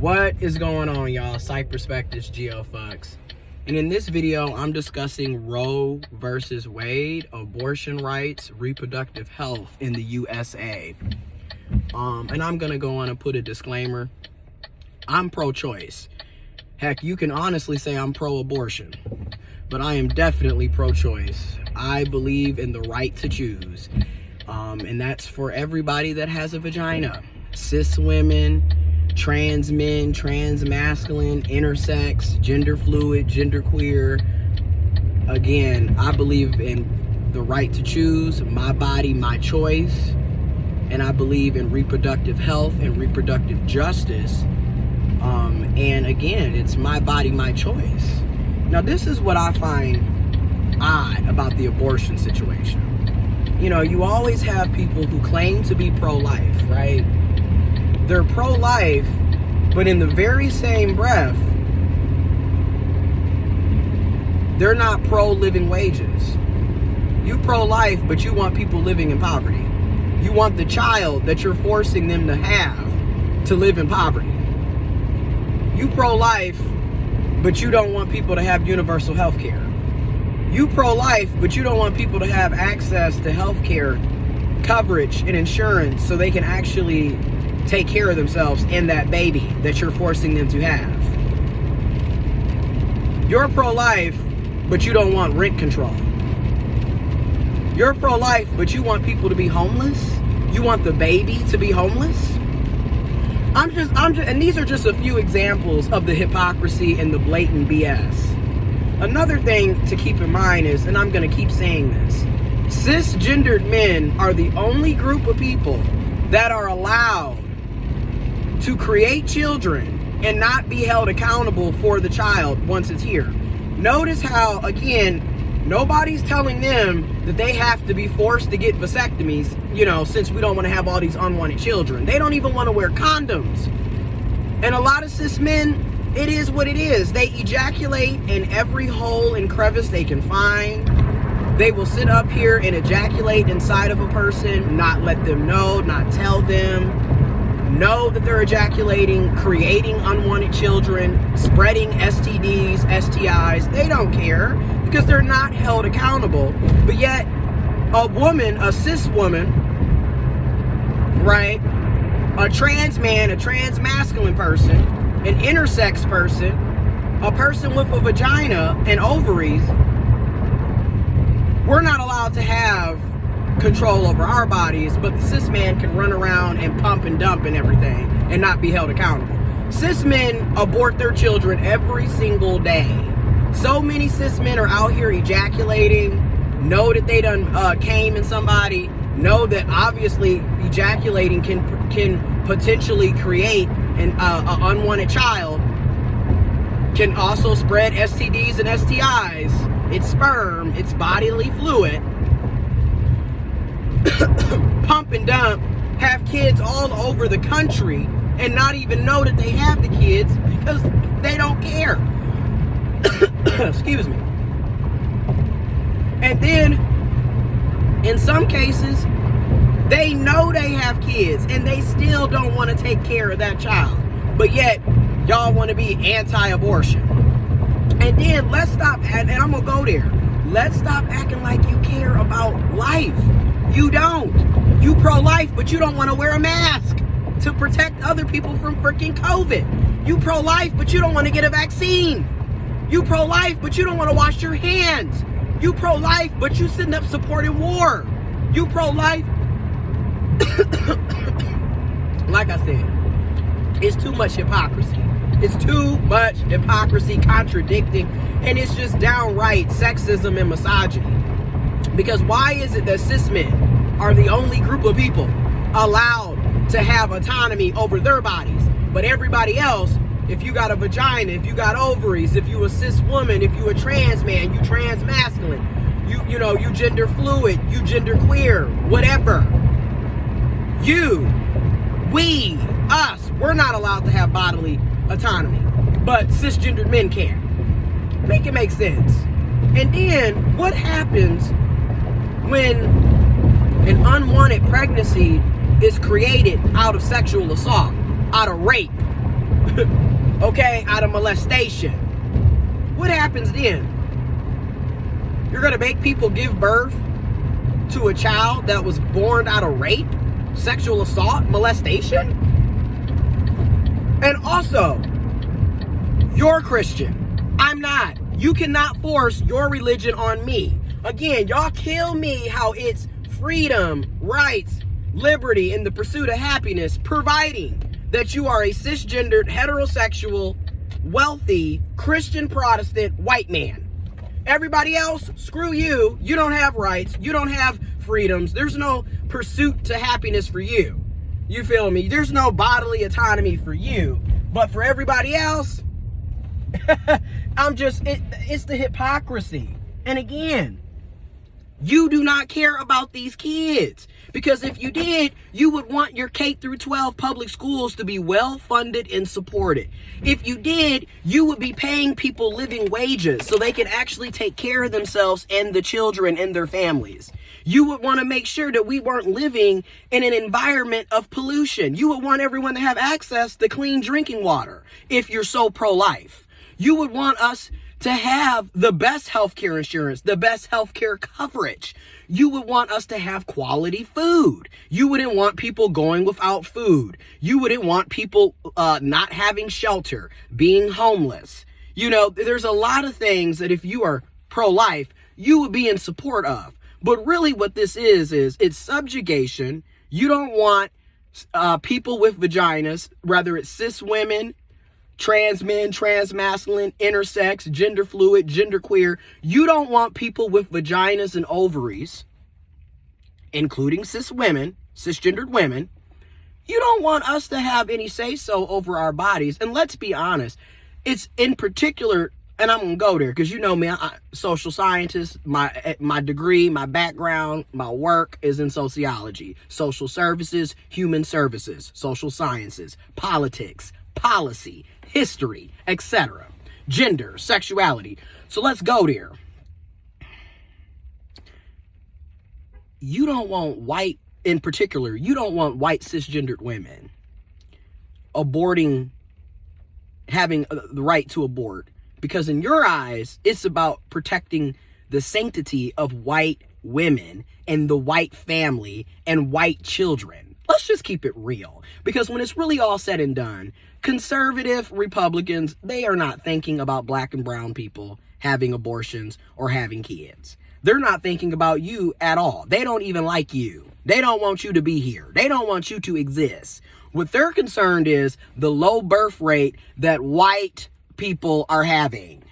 What is going on, y'all? Psych Perspectives, GeoFucks. And in this video, I'm discussing Roe versus Wade, abortion rights, reproductive health in the USA. And I'm gonna go on and put a disclaimer. I'm pro-choice. Heck, you can honestly say I'm pro-abortion, but I am definitely pro-choice. I believe in the right to choose. And that's for everybody that has a vagina. Cis women, trans men, trans masculine, intersex, gender fluid, gender queer. Again, I believe in the right to choose, my body, my choice. And I believe in reproductive health and reproductive justice. And again, it's my body, my choice. Now, this is what I find odd about the abortion situation. You know, you always have people who claim to be pro-life, right? They're pro-life, but in the very same breath, they're not pro-living wages. You pro-life, but you want people living in poverty. You want the child that you're forcing them to have to live in poverty. You pro-life, but you don't want people to have universal health care. You pro-life, but you don't want people to have access to health care coverage and insurance so they can actually take care of themselves and that baby that you're forcing them to have. You're pro-life, but you don't want rent control. You're pro-life, but you want people to be homeless. You want the baby to be homeless. I'm just, and these are just a few examples of the hypocrisy and the blatant BS. Another thing to keep in mind is, and I'm going to keep saying this, cisgendered men are the only group of people that are allowed to create children and not be held accountable for the child once it's here. Notice how, again, nobody's telling them that they have to be forced to get vasectomies, you know, since we don't want to have all these unwanted children. They don't even want to wear condoms. And a lot of cis men, it is what it is. They ejaculate in every hole and crevice they can find. They will sit up here and ejaculate inside of a person, not let them know, not tell them, know that they're ejaculating, creating unwanted children, spreading STDs, STIs. They don't care because they're not held accountable. But yet, a woman, a cis woman, right, a trans man, a trans masculine person, an intersex person, a person with a vagina and ovaries, we're not allowed to have control over our bodies, but the cis man can run around and pump and dump and everything and not be held accountable. Cis men abort their children every single day. So many cis men are out here ejaculating, know that they done came in somebody, know that obviously ejaculating can potentially create an unwanted child, can also spread STDs and STIs. It's sperm, it's bodily fluid. Pump and dump, have kids all over the country and not even know that they have the kids because they don't care. Excuse me. And then in some cases they know they have kids and they still don't want to take care of that child, but yet y'all want to be anti-abortion. And then let's stop, and I'm gonna go there, let's stop acting like you care about life. You don't. You pro-life, but you don't want to wear a mask to protect other people from freaking COVID. You pro-life, but you don't want to get a vaccine. You pro-life, but you don't want to wash your hands. You pro-life, but you sitting up supporting war. You pro-life. Like I said, it's too much hypocrisy. It's too much hypocrisy, contradicting, and it's just downright sexism and misogyny. Because why is it that cis men are the only group of people allowed to have autonomy over their bodies, but everybody else, if you got a vagina, if you got ovaries, if you a cis woman, if you a trans man, you trans masculine, you know, you gender fluid, you gender queer, whatever, you, we, us, we're not allowed to have bodily autonomy, but cisgendered men can. Make it make sense. And then what happens when an unwanted pregnancy is created out of sexual assault, out of rape? okay, out of molestation. What happens then? You're going to make people give birth to a child that was born out of rape, sexual assault, molestation? And also, you're Christian. I'm not. You cannot force your religion on me. Again, y'all kill me how it's freedom, rights, liberty, and the pursuit of happiness, providing that you are a cisgendered, heterosexual, wealthy, Christian Protestant white man. Everybody else, screw you. You don't have rights. You don't have freedoms. There's no pursuit to happiness for you. You feel me? There's no bodily autonomy for you. But for everybody else, it's the hypocrisy. And again, you do not care about these kids. Because if you did, you would want your K through 12 public schools to be well funded and supported. If you did, you would be paying people living wages so they can actually take care of themselves and the children and their families. You would want to make sure that we weren't living in an environment of pollution. You would want everyone to have access to clean drinking water if you're so pro-life. You would want us to have the best healthcare insurance, the best healthcare coverage. You would want us to have quality food. You wouldn't want people going without food. You wouldn't want people not having shelter, being homeless. You know, there's a lot of things that if you are pro-life, you would be in support of. But really what this is it's subjugation. You don't want people with vaginas, whether it's cis women, trans men, trans masculine, intersex, gender fluid, gender queer. You don't want people with vaginas and ovaries, including cis women, cisgendered women. You don't want us to have any say-so over our bodies. And let's be honest, it's in particular, and I'm going to go there because you know me, I'm social scientist, my degree, my background, my work is in sociology, social services, human services, social sciences, politics, policy, history, etc., gender, sexuality. So let's go there. You don't want white, in particular, you don't want white cisgendered women having the right to abort, because in your eyes, it's about protecting the sanctity of white women and the white family and white children. Let's just keep it real, because when it's really all said and done, conservative Republicans, they are not thinking about black and brown people having abortions or having kids. They're not thinking about you at all. They don't even like you. They don't want you to be here. They don't want you to exist. What they're concerned is the low birth rate that white people are having.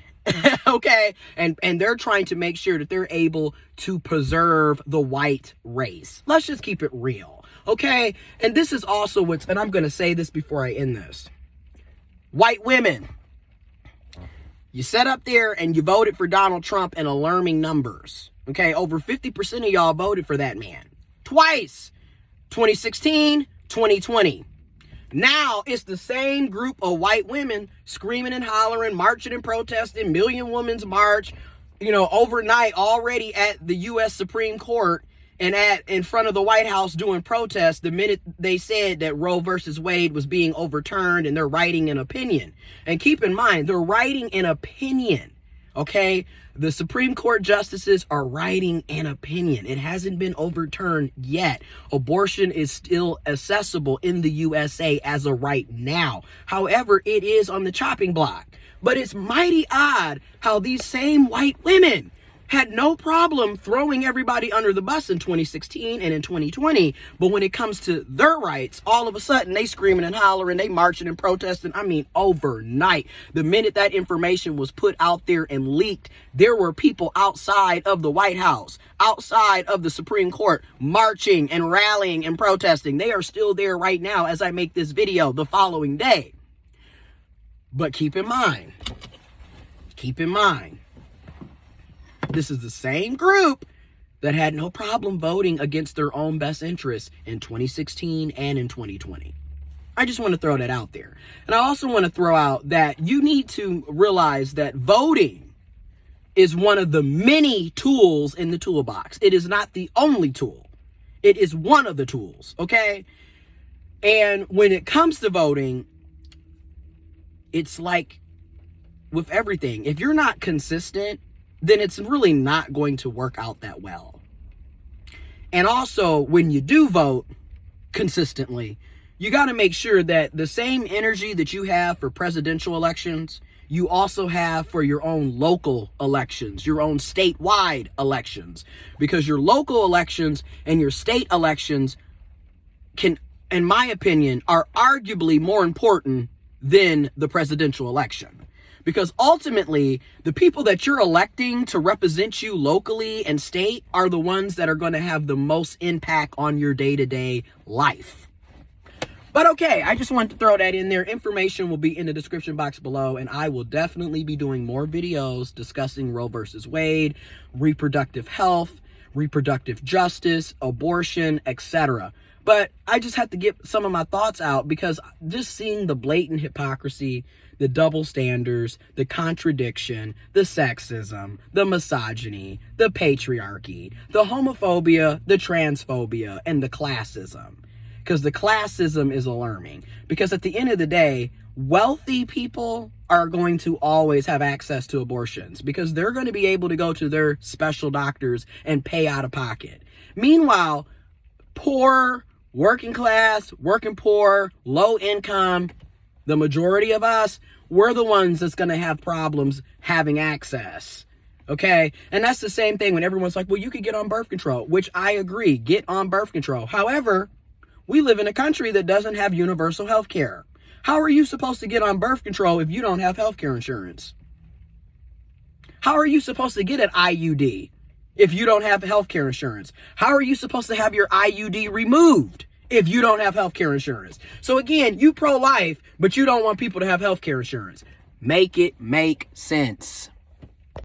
Okay? And they're trying to make sure that they're able to preserve the white race. Let's just keep it real. Okay? And this is also and I'm going to say this before I end this. White women, you sat up there and you voted for Donald Trump in alarming numbers. Okay, over 50% of y'all voted for that man. Twice. 2016, 2020. Now it's the same group of white women screaming and hollering, marching and protesting, Million Women's March, overnight already at the U.S. Supreme Court and in front of the White House doing protests the minute they said that Roe versus Wade was being overturned, and they're writing an opinion. And keep in mind, they're writing an opinion, okay? The Supreme Court justices are writing an opinion. It hasn't been overturned yet. Abortion is still accessible in the USA as of right now. However, it is on the chopping block. But it's mighty odd how these same white women had no problem throwing everybody under the bus in 2016 and in 2020. But when it comes to their rights, all of a sudden they screaming and hollering, they marching and protesting. I mean, overnight. The minute that information was put out there and leaked, there were people outside of the White House, outside of the Supreme Court, marching and rallying and protesting. They are still there right now as I make this video the following day. But keep in mind, this is the same group that had no problem voting against their own best interests in 2016 and in 2020. I just want to throw that out there. And I also want to throw out that you need to realize that voting is one of the many tools in the toolbox. It is not the only tool. It is one of the tools, okay? And when it comes to voting, it's like with everything, if you're not consistent, then it's really not going to work out that well. And also, when you do vote consistently, you got to make sure that the same energy that you have for presidential elections, you also have for your own local elections, your own statewide elections. Because your local elections and your state elections can, in my opinion, are arguably more important than the presidential election. Because ultimately, the people that you're electing to represent you locally and state are the ones that are going to have the most impact on your day-to-day life. But okay, I just wanted to throw that in there. Information will be in the description box below, and I will definitely be doing more videos discussing Roe versus Wade, reproductive health, reproductive justice, abortion, etc. But I just had to get some of my thoughts out because just seeing the blatant hypocrisy, the double standards, the contradiction, the sexism, the misogyny, the patriarchy, the homophobia, the transphobia, and the classism. Because the classism is alarming. Because at the end of the day, wealthy people are going to always have access to abortions because they're going to be able to go to their special doctors and pay out of pocket. Meanwhile, poor, working class, working poor, low income, the majority of us, we're the ones that's going to have problems having access. Okay? And that's the same thing when everyone's like, well, you could get on birth control, which I agree, get on birth control. However, we live in a country that doesn't have universal health care. How are you supposed to get on birth control if you don't have health care insurance? How are you supposed to get an IUD if you don't have health care insurance? How are you supposed to have your IUD removed if you don't have health care insurance? So again, you pro-life, but you don't want people to have health care insurance. Make it make sense.